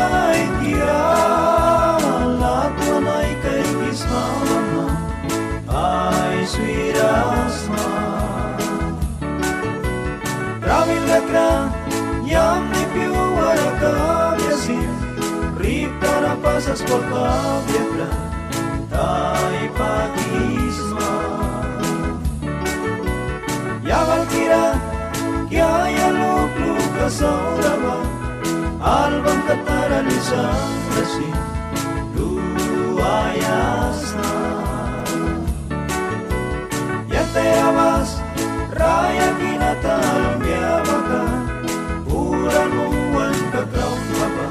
baik kira latunay kay kismama ay swirasma Ramil lakra yam ni piwara kabyasin Rita na pasas por kabyakra tay pagisma Yagal kira kaya lukluk kasaurama Albang kataran isang rasin luayasna Yate amas raya kinatalong biyabaka Uran muwan kakraun baba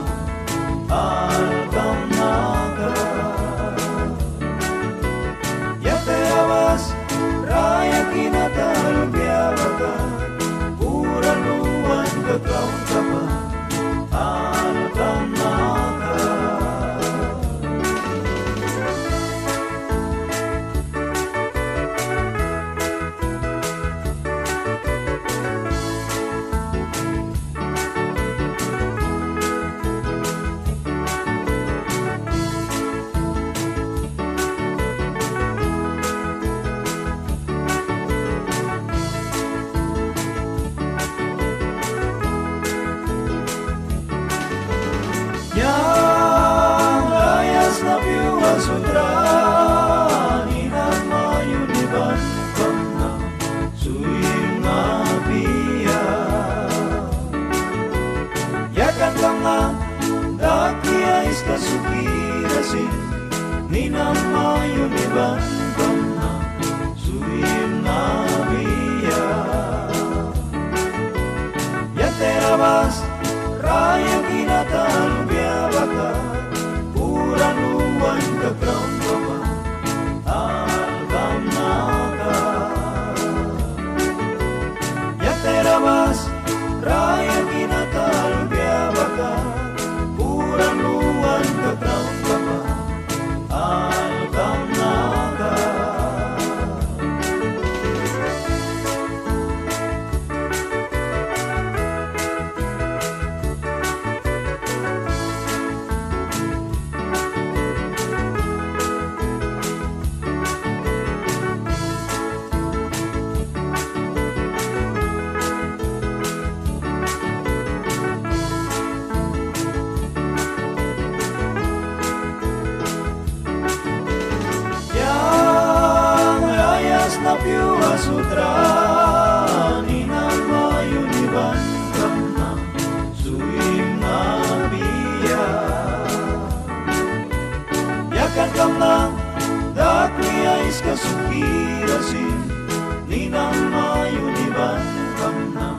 Alkam naka Yate amas raya kinatalong biyabaka Uran muwan kakraun baba Sutra ninang mayuniban pamna suing mabia Yakan kanga dakia iska sukirasin ninang mayuniban pamna suing mabia Yaterabas raya kinatal biabaka Puran luwan kakraun baba Alkam naka Yaterabas raya kinatal biabaka Puran luwan kakraun baba Alkam naka Napiwa sutra ninang mayuniban kamna suing mabia Yakan kamna dakliya iska sukirasin ninang mayuniban kamna